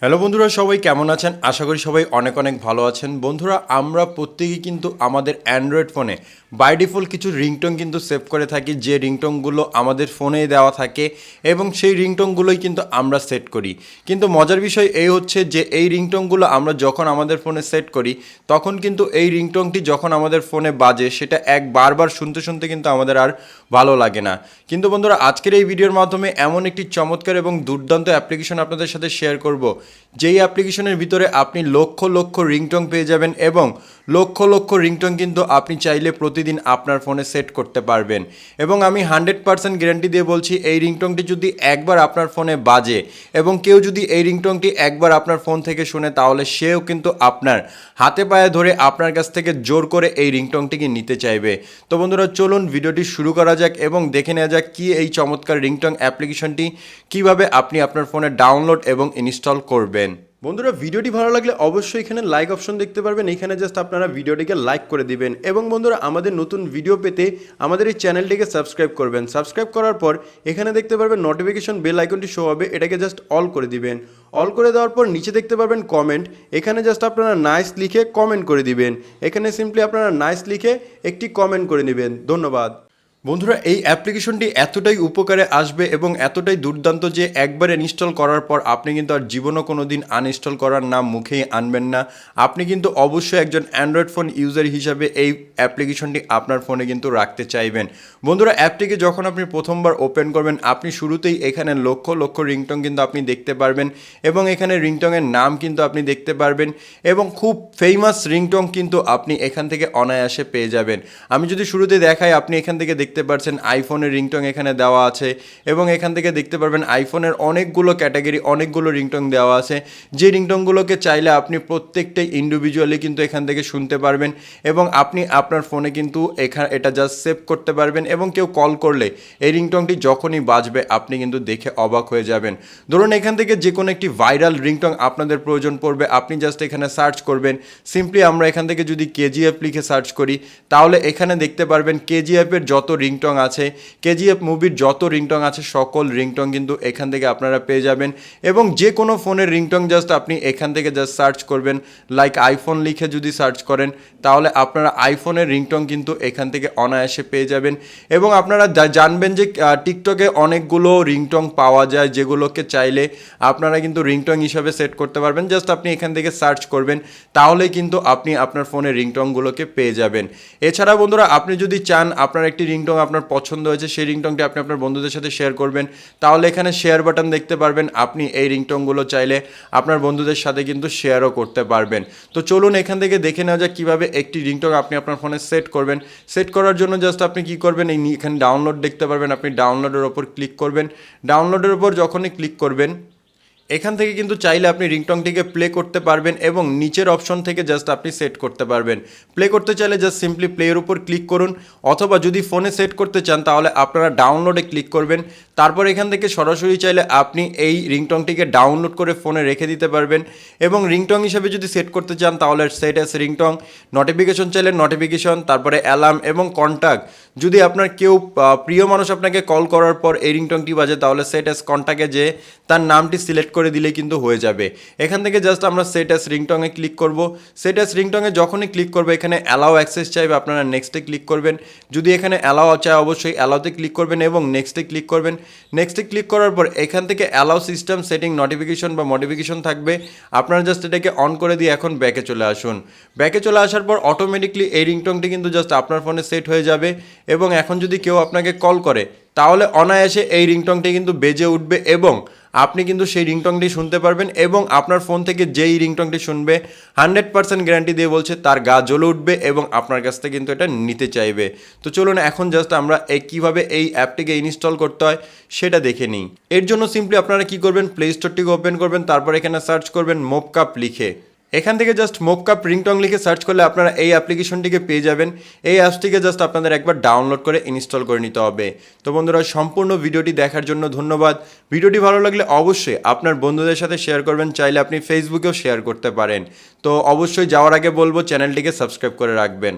Hello বন্ধুরা, সবাই কেমন আছেন? আশা করি সবাই অনেক অনেক ভালো আছেন। বন্ধুরা, আমরা প্রত্যেকেই কিন্তু আমাদের অ্যান্ড্রয়েড ফোনে বাই ডিফল্ট কিছু রিংটোন কিন্তু সেভ করে থাকি, যে রিংটোনগুলো আমাদের ফোনেই দেওয়া থাকে এবং সেই রিংটোনগুলোই কিন্তু আমরা সেট করি। কিন্তু মজার বিষয় এই হচ্ছে যে এই রিংটোনগুলো আমরা যখন আমাদের ফোনে সেট করি তখন কিন্তু এই রিংটোনটি যখন আমাদের ফোনে বাজে সেটা বারবার শুনতে শুনতে কিন্তু আমাদের আর ভালো লাগে না। কিন্তু বন্ধুরা, আজকের এই ভিডিওর মাধ্যমে এমন একটি চমৎকার এবং দুর্দান্ত অ্যাপ্লিকেশন আপনাদের সাথে শেয়ার করব, যেই অ্যাপ্লিকেশনের ভিতরে আপনি লক্ষ লক্ষ রিংটোন পেয়ে যাবেন এবং লক্ষ লক্ষ রিংটোন কিন্তু আপনি চাইলে প্রতিদিন আপনার ফোনে সেট করতে পারবেন। এবং আমি 100% গ্যারান্টি দিয়ে বলছি, এই রিংটোনটি যদি একবার আপনার ফোনে বাজে এবং কেউ যদি এই রিংটোনটি একবার আপনার ফোন থেকে শুনে, তাহলে সেও কিন্তু আপনার হাতে পায়ে ধরে আপনার কাছ থেকে জোর করে এই রিংটোনটিকে নিতে চাইবে। তো বন্ধুরা, চলুন ভিডিওটি শুরু করা যাক এবং দেখে নেওয়া যাক কি এই চমৎকার রিংটোন অ্যাপ্লিকেশনটি কিভাবে আপনি আপনার ফোনে ডাউনলোড এবং ইনস্টল করবেন। বন্ধুরা, ভিডিওটি ভালো লাগলে অবশ্যই এখানে লাইক অপশন দেখতে পারবেন, এখানে জাস্ট আপনারা ভিডিওটিকে লাইক করে দিবেন। এবং বন্ধুরা, আমাদের নতুন ভিডিও পেতে আমাদের এই চ্যানেলটিকে সাবস্ক্রাইব করবেন। সাবস্ক্রাইব করার পর এখানে দেখতে পারবেন নোটিফিকেশন বেল আইকনটি শো হবে, এটাকে জাস্ট অল করে দিবেন। অল করে দেওয়ার পর নিচে দেখতে পারবেন কমেন্ট, এখানে জাস্ট আপনারা নাইস লিখে কমেন্ট করে দিবেন। এখানে সিম্পলি আপনারা নাইস লিখে একটি কমেন্ট করে নেবেন। ধন্যবাদ। বন্ধুরা, এই অ্যাপ্লিকেশনটি এতটাই উপকারে আসবে এবং এতটাই দুর্দান্ত যে একবার ইনস্টল করার পর আপনি কিন্তু আর জীবনও কোনো দিন আনইনস্টল করার নাম মুখেই আনবেন না। আপনি কিন্তু অবশ্যই একজন অ্যান্ড্রয়েড ফোন ইউজার হিসাবে এই অ্যাপ্লিকেশনটি আপনার ফোনে কিন্তু রাখতে চাইবেন। বন্ধুরা, অ্যাপটিকে যখন আপনি প্রথমবার ওপেন করবেন, আপনি শুরুতেই এখানে লক্ষ লক্ষ রিংটোন কিন্তু আপনি দেখতে পারবেন এবং এখানে রিংটোনের নাম কিন্তু আপনি দেখতে পারবেন এবং খুব ফেমাস রিংটোন কিন্তু আপনি এখান থেকে অনায়াসে পেয়ে যাবেন। আমি যদি শুরুতে দেখাই, আপনি এখান থেকে দেখতে পারছেন আইফোনের রিংটোন এখানে দেওয়া আছে এবং এখান থেকে দেখতে পারবেন আইফোনের অনেকগুলো ক্যাটাগরি, অনেকগুলো রিংটোন দেওয়া আছে, যে রিংটোনগুলোকে চাইলে আপনি প্রত্যেকটাই ইন্ডিভিজুয়ালি কিন্তু এখান থেকে শুনতে পারবেন এবং আপনি আপনার ফোনে কিন্তু এটা জাস্ট সেভ করতে পারবেন এবং কেউ কল করলে এই রিংটোনটি যখনই বাজবে আপনি কিন্তু দেখে অবাক হয়ে যাবেন। ধরুন, এখান থেকে যে কোনো একটি ভাইরাল রিংটোন আপনাদের প্রয়োজন পড়বে, আপনি জাস্ট এখানে সার্চ করবেন। সিম্পলি আমরা এখান থেকে যদি কেজিএফ লিখে সার্চ করি, তাহলে এখানে দেখতে পারবেন কেজিএফের যত রিংটোন আছে, কেজিএফ মুভির যত রিংটোন আছে, সকল রিংটোন কিন্তু এখান থেকে আপনারা পেয়ে যাবেন। এবং যে কোনো ফোনের রিংটোন জাস্ট আপনি এখান থেকে জাস্ট সার্চ করবেন, লাইক আইফোন লিখে যদি সার্চ করেন, তাহলে আপনারা আইফোনের রিংটোন কিন্তু এখান থেকে অনায়াসে পেয়ে যাবেন। এবং আপনারা জানবেন যে টিকটকে অনেকগুলো রিংটোন পাওয়া যায়, যেগুলোকে চাইলে আপনারা কিন্তু রিংটোন হিসাবে সেট করতে পারবেন। জাস্ট আপনি এখান থেকে সার্চ করবেন, তাহলেই কিন্তু আপনি আপনার ফোনের রিংটোনগুলোকে পেয়ে যাবেন। এছাড়া বন্ধুরা, আপনি যদি চান আপনার একটি রিংটোন আপনার পছন্দ হয়েছে, সেই রিংটোনটি আপনি আপনার বন্ধুদের সাথে শেয়ার করবেন, তাহলে এখানে শেয়ার বাটন দেখতে পারবেন। আপনি এই রিংটোনগুলো চাইলে আপনার বন্ধুদের সাথে কিন্তু শেয়ারও করতে পারবেন। তো চলুন এখান থেকে দেখে নেওয়া যাক কীভাবে একটি রিংটোন আপনি আপনার ফোনে সেট করবেন। সেট করার জন্য জাস্ট আপনি কী করবেন, এখানে ডাউনলোড দেখতে পারবেন, আপনি ডাউনলোডের ওপর ক্লিক করবেন। ডাউনলোডের ওপর যখনই ক্লিক করবেন, এখান থেকে কিন্তু চাইলে আপনি রিংটোনটিকে প্লে করতে পারবেন এবং নিচের অপশন থেকে জাস্ট আপনি সেট করতে পারবেন। প্লে করতে চাইলে জাস্ট সিম্পলি প্লের উপর ক্লিক করুন, অথবা যদি ফোনে সেট করতে চান তাহলে আপনারা ডাউনলোডে ক্লিক করবেন। তারপর এখান থেকে সরাসরি চাইলে আপনি এই রিংটোনটিকে ডাউনলোড করে ফোনে রেখে দিতে পারবেন। এবং রিংটোন হিসেবে যদি সেট করতে চান তাহলে সেট অ্যাজ রিংটোন, নোটিফিকেশন চাইলে নোটিফিকেশন, তারপরে অ্যালার্ম এবং কন্ট্যাক্ট। যদি আপনার কেউ প্রিয় মানুষ আপনাকে কল করার পর এই রিংটোনটি বাজে, তাহলে সেট অ্যাজ কন্ট্যাক্টে যে তার নামটি সিলেক্ট করে দিলে কিন্তু হয়ে যাবে। এখান থেকে জাস্ট আমরা সেট অ্যাজ রিংটোনে ক্লিক করব। সেট অ্যাজ রিংটোনে যখনই ক্লিক করবে, এখানে অ্যালাউ অ্যাক্সেস চাইবে, আপনারা নেক্সটে ক্লিক করবেন। যদি এখানে অ্যালাউ চায়, অবশ্যই অ্যালাউতে ক্লিক করবেন এবং নেক্সটে ক্লিক করবেন। নেক্সটে ক্লিক করার পর এখান থেকে অ্যালাউ সিস্টেম সেটিং নোটিফিকেশন বা মডিফিকেশন থাকবে, আপনারা জাস্ট এটাকে অন করে দিয়ে এখন ব্যাকে চলে আসুন। ব্যাকে চলে আসার পর অটোমেটিকলি এই রিংটোনটি কিন্তু জাস্ট আপনার ফোনে সেট হয়ে যাবে এবং এখন যদি কেউ আপনাকে কল করে, তাহলে অনায়াসে এই রিংটোনটি কিন্তু বেজে উঠবে এবং আপনি কিন্তু সেই রিংটোনটি শুনতে পারবেন এবং আপনার ফোন থেকে যেই রিংটোনটি শুনবে 100% গ্যারান্টি দিয়ে বলছে তার গা জ্বলে উঠবে এবং আপনার কাছ থেকে কিন্তু এটা নিতে চাইবে। তো চলুন এখন জাস্ট আমরা কীভাবে এই অ্যাপটিকে ইনস্টল করতে হয় সেটা দেখে নিই। এর জন্য সিম্পলি আপনারা কী করবেন, প্লে স্টোরটিকে ওপেন করবেন, তারপর এখানে সার্চ করবেন মোপকাপ লিখে। এখান থেকে জাস্ট মোপকাপ রিংটোন লিখে সার্চ করলে আপনারা এই অ্যাপ্লিকেশনটিকে পেয়ে যাবেন। এই অ্যাপসটিকে জাস্ট আপনাদের একবার ডাউনলোড করে ইনস্টল করে নিতে হবে। তো বন্ধুরা, সম্পূর্ণ ভিডিওটি দেখার জন্য ধন্যবাদ। ভিডিওটি ভালো লাগলে অবশ্যই আপনার বন্ধুদের সাথে শেয়ার করবেন, চাইলে আপনি ফেসবুকেও শেয়ার করতে পারেন। তো অবশ্যই যাওয়ার আগে বলবো চ্যানেলটিকে সাবস্ক্রাইব করে রাখবেন।